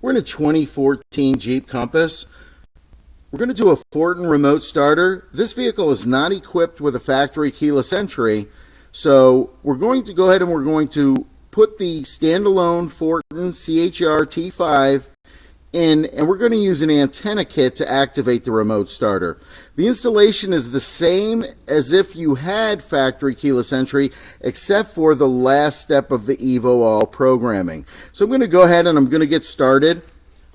We're in a 2014 Jeep Compass. We're going to do a Fortin remote starter. This vehicle is not equipped with a factory keyless entry, so we're going to go ahead and we're going to put the standalone Fortin EVO-CHRT-5 in, and we're going to use an antenna kit to activate the remote starter. The installation is the same as if you had factory keyless entry, except for the last step of the EVO-ALL programming. So I'm going to go ahead and I'm going to get started.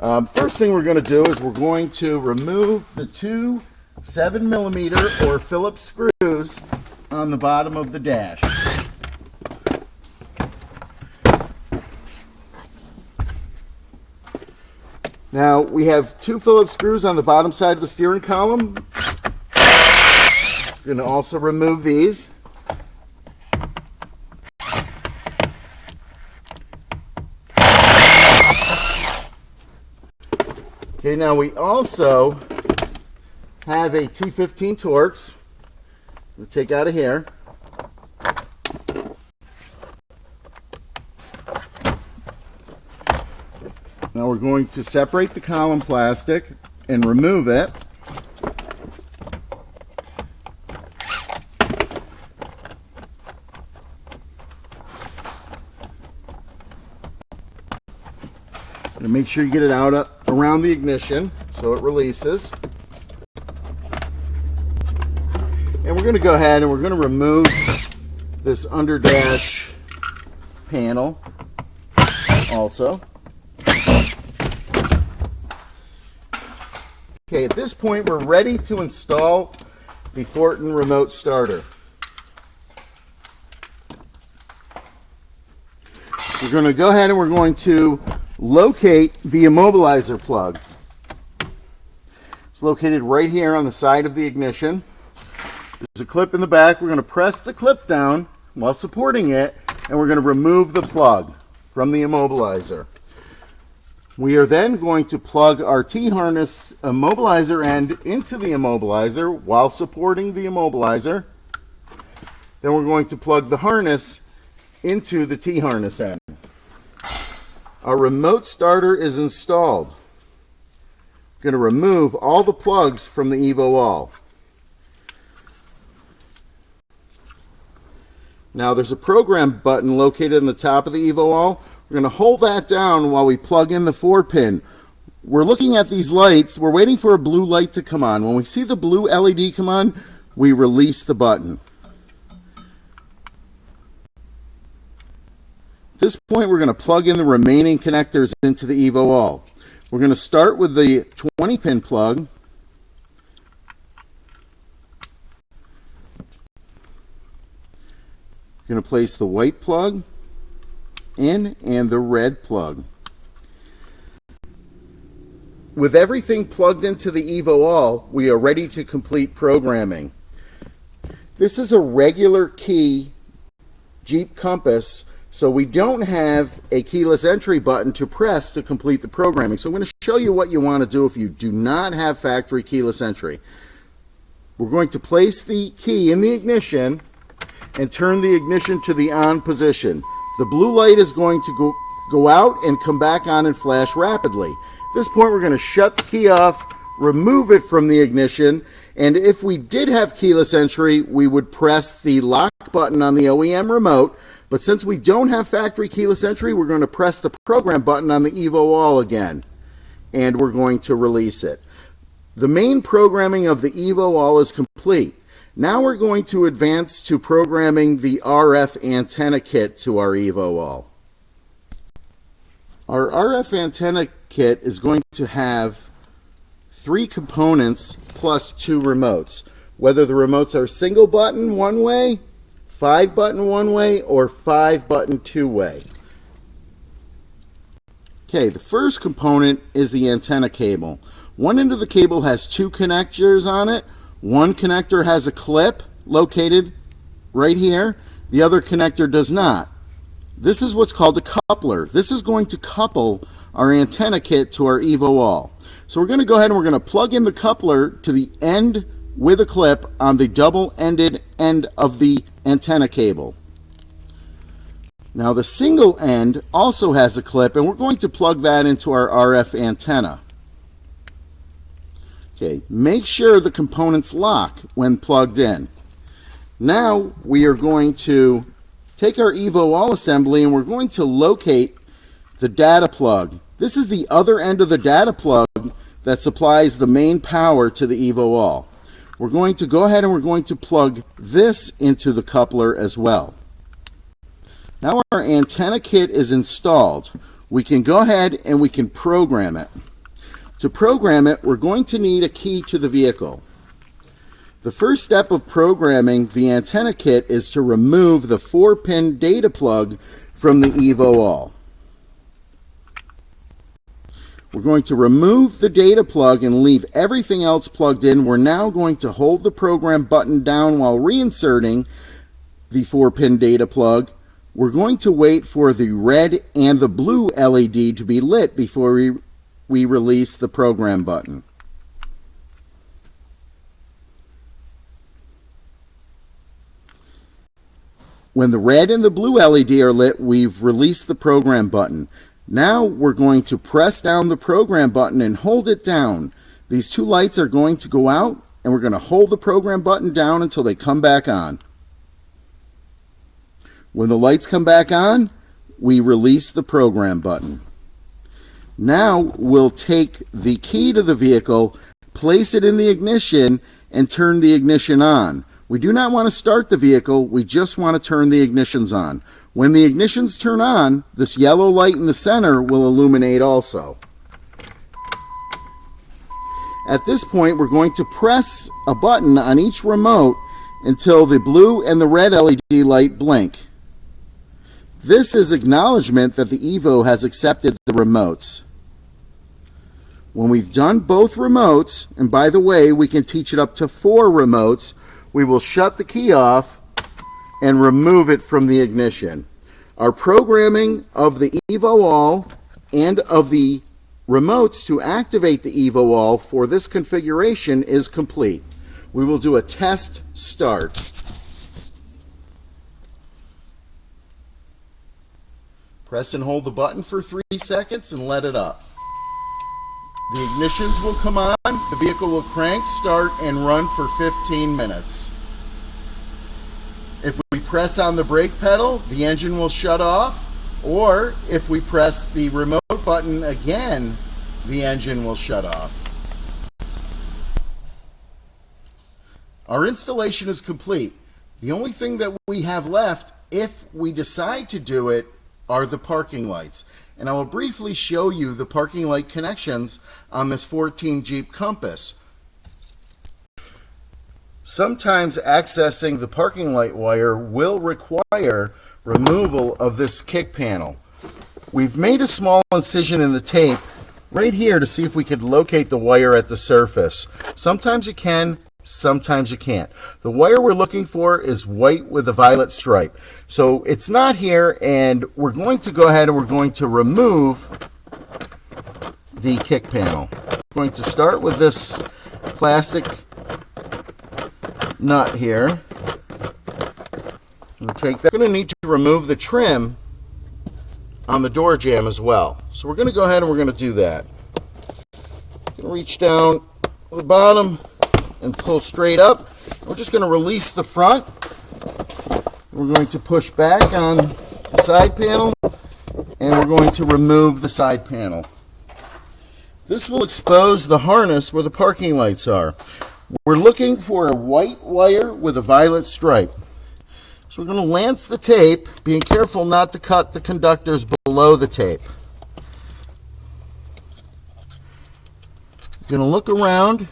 First thing we're going to do is we're going to remove the two 7mm or Phillips screws on the bottom of the dash. Now we have two Phillips screws on the bottom side of the steering column. We're going to also remove these. Okay, now we also have a T15 Torx. We'll take out of here. Now we're going to separate the column plastic and remove it. And make sure you get it out around the ignition so it releases. And we're going to go ahead and we're going to remove this under dash panel also. Okay, at this point we're ready to install the Fortin remote starter. We're going to go ahead and we're going to locate the immobilizer plug. It's located right here on the side of the ignition. There's a clip in the back. We're going to press the clip down while supporting it, and we're going to remove the plug from the immobilizer. We are then going to plug our T-harness immobilizer end into the immobilizer while supporting the immobilizer. Then we're going to plug the harness into the T-harness end. Our remote starter is installed. We're going to remove all the plugs from the EVO-ALL. Now there's a program button located in the top of the EVO-ALL. We're going to hold that down while we plug in the 4-pin. We're looking at these lights. We're waiting for a blue light to come on. When we see the blue LED come on, we release the button. At this point, we're going to plug in the remaining connectors into the EVO-ALL. We're going to start with the 20-pin plug. We're going to place the white plug in and the red plug. With everything plugged into the EVO-ALL, we are ready to complete programming. This is a regular key Jeep Compass, so we don't have a keyless entry button to press to complete the programming. So I'm going to show you what you want to do if you do not have factory keyless entry. We're going to place the key in the ignition and turn the ignition to the on position. The blue light is going to go out and come back on and flash rapidly. At this point, we're going to shut the key off, remove it from the ignition, and if we did have keyless entry, we would press the lock button on the OEM remote. But since we don't have factory keyless entry, we're going to press the program button on the EVO-ALL again, and we're going to release it. The main programming of the EVO-ALL is complete. Now we're going to advance to programming the RF antenna kit to our EVO-ALL. Our RF antenna kit is going to have 3 components plus 2 remotes. Whether the remotes are single button one way, 5 button one way, or 5 button two way. Okay, the first component is the antenna cable. One end of the cable has 2 connectors on it. One connector has a clip located right here. The other connector does not. This is what's called a coupler. This is going to couple our antenna kit to our EVO-ALL. So we're going to go ahead and we're going to plug in the coupler to the end with a clip on the double-ended end of the antenna cable. Now the single end also has a clip, and we're going to plug that into our RF antenna. Okay, make sure the components lock when plugged in. Now we are going to take our EVO-ALL assembly and we're going to locate the data plug. This is the other end of the data plug that supplies the main power to the EVO-ALL. We're going to go ahead and we're going to plug this into the coupler as well. Now our antenna kit is installed. We can go ahead and we can program it. To program it, we're going to need a key to the vehicle. The first step of programming the antenna kit is to remove the 4-pin data plug from the EVO-ALL. We're going to remove the data plug and leave everything else plugged in. We're now going to hold the program button down while reinserting the 4-pin data plug. We're going to wait for the red and the blue LED to be lit before we release the program button. When the red and the blue LED are lit, we've released the program button. Now we're going to press down the program button and hold it down. These two lights are going to go out, and we're going to hold the program button down until they come back on. When the lights come back on, we release the program button. Now we'll take the key to the vehicle, place it in the ignition, and turn the ignition on. We do not want to start the vehicle, we just want to turn the ignitions on. When the ignitions turn on, this yellow light in the center will illuminate also. At this point, we're going to press a button on each remote until the blue and the red LED light blink. This is acknowledgement that the EVO has accepted the remotes. When we've done both remotes, and by the way, we can teach it up to 4 remotes, we will shut the key off and remove it from the ignition. Our programming of the EVO-ALL and of the remotes to activate the EVO-ALL for this configuration is complete. We will do a test start. Press and hold the button for 3 seconds and let it up. The ignitions will come on, the vehicle will crank, start, and run for 15 minutes. If we press on the brake pedal, the engine will shut off, or if we press the remote button again, the engine will shut off. Our installation is complete. The only thing that we have left, if we decide to do it, are the parking lights. And I will briefly show you the parking light connections on this 14 Jeep Compass. Sometimes accessing the parking light wire will require removal of this kick panel. We've made a small incision in the tape right here to see if we could locate the wire at the surface. Sometimes you can, sometimes you can't. The wire we're looking for is white with a violet stripe. So it's not here, and we're going to go ahead and we're going to remove the kick panel. We're going to start with this plastic nut here. And take that. We're going to need to remove the trim on the door jamb as well. So we're going to go ahead and we're going to do that. Going to reach down to the bottom and pull straight up. We're just going to release the front. We're going to push back on the side panel, and we're going to remove the side panel. This will expose the harness where the parking lights are. We're looking for a white wire with a violet stripe. So we're going to lance the tape, being careful not to cut the conductors below the tape. We're going to look around.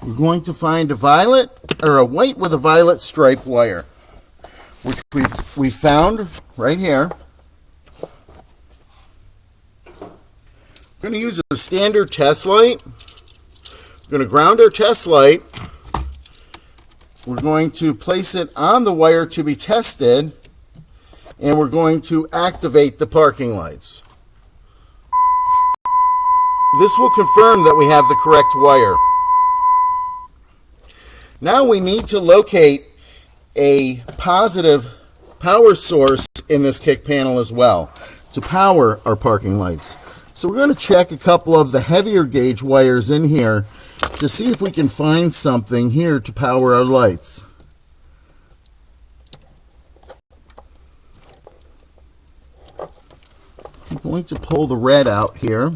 We're going to find a violet or a white with a violet stripe wire, which we found right here. We're going to use a standard test light. We're going to ground our test light. We're going to place it on the wire to be tested, and we're going to activate the parking lights. This will confirm that we have the correct wire. Now we need to locate a positive power source in this kick panel as well to power our parking lights. So we're going to check a couple of the heavier gauge wires in here to see if we can find something here to power our lights. I'm going to pull the red out here.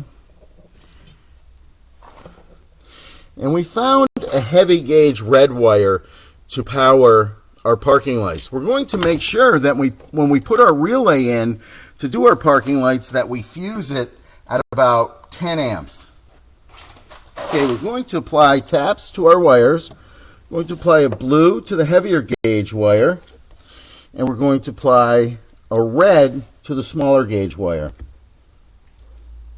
And we found a heavy gauge red wire to power our parking lights. We're going to make sure that when we put our relay in to do our parking lights, that we fuse it at about 10 amps. Okay, we're going to apply taps to our wires. We're going to apply a blue to the heavier gauge wire, and we're going to apply a red to the smaller gauge wire.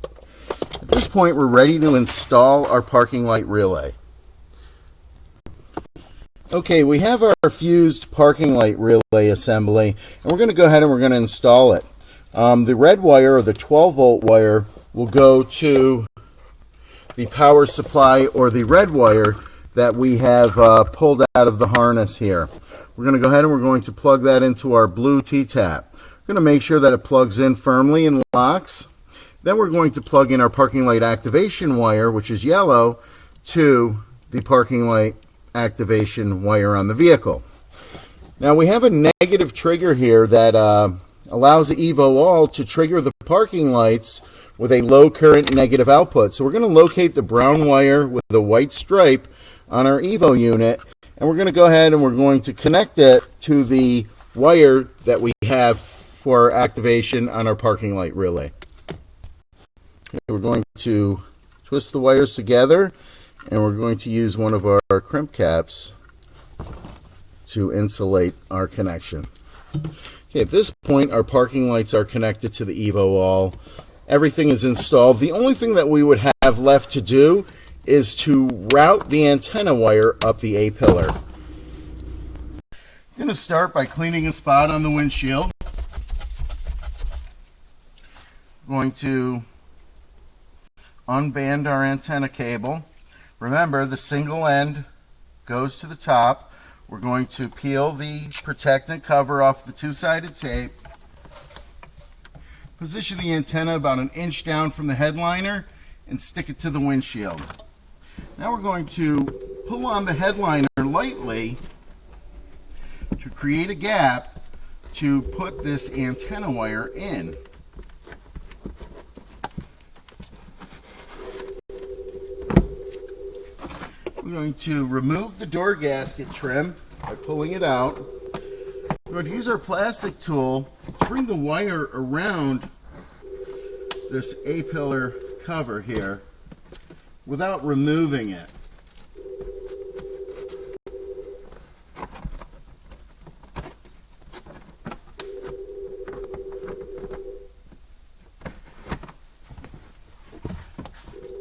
At this point, we're ready to install our parking light relay. Okay, we have our fused parking light relay assembly, and we're going to go ahead and we're going to install it. The red wire, or the 12-volt wire, will go to the power supply, or the red wire that we have pulled out of the harness here. We're going to go ahead and we're going to plug that into our blue T-tap. We're going to make sure that it plugs in firmly and locks. Then we're going to plug in our parking light activation wire, which is yellow, to the parking light activation wire on the vehicle. Now we have a negative trigger here that allows the EVO-ALL to trigger the parking lights with a low current negative output. So we're going to locate the brown wire with the white stripe on our EVO unit, and we're going to go ahead and we're going to connect it to the wire that we have for activation on our parking light relay. Okay, we're going to twist the wires together, and we're going to use one of our crimp caps to insulate our connection. Okay, at this point, our parking lights are connected to the EVO-ALL. Everything is installed. The only thing that we would have left to do is to route the antenna wire up the A-pillar. I'm going to start by cleaning a spot on the windshield. I'm going to unband our antenna cable. Remember, the single end goes to the top. We're going to peel the protectant cover off the two-sided tape. Position the antenna about an inch down from the headliner and stick it to the windshield. Now we're going to pull on the headliner lightly to create a gap to put this antenna wire in. We're going to remove the door gasket trim by pulling it out. We're going to use our plastic tool to bring the wire around this A-pillar cover here without removing it.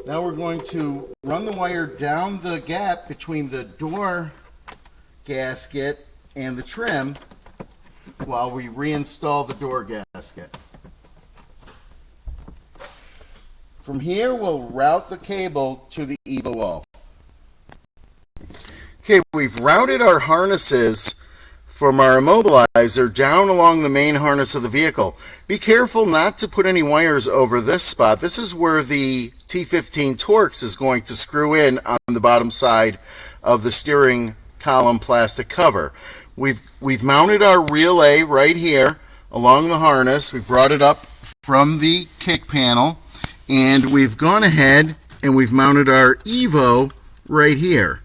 Now we're going to run the wire down the gap between the door gasket and the trim while we reinstall the door gasket. From here, we'll route the cable to the EVO-ALL. Okay, we've routed our harnesses from our immobilizer down along the main harness of the vehicle. Be careful not to put any wires over this spot. This is where the T15 Torx is going to screw in on the bottom side of the steering column plastic cover. We've mounted our relay right here along the harness. We brought it up from the kick panel, and we've gone ahead and we've mounted our EVO right here.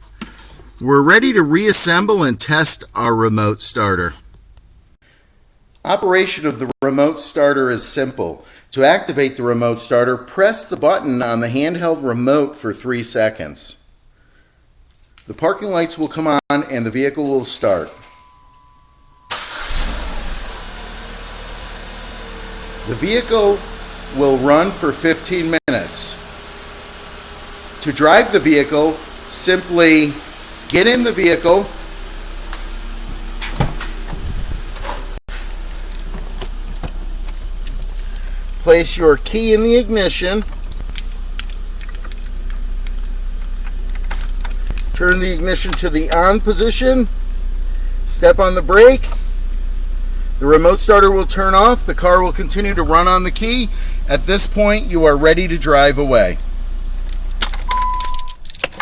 We're ready to reassemble and test our remote starter. Operation of the remote starter is simple. To activate the remote starter, press the button on the handheld remote for 3 seconds. The parking lights will come on and the vehicle will start. The vehicle will run for 15 minutes. To drive the vehicle, simply get in the vehicle, place your key in the ignition, turn the ignition to the on position, Step on the brake. The remote starter will turn off. The car will continue to run on the key. At this point, you are ready to drive away.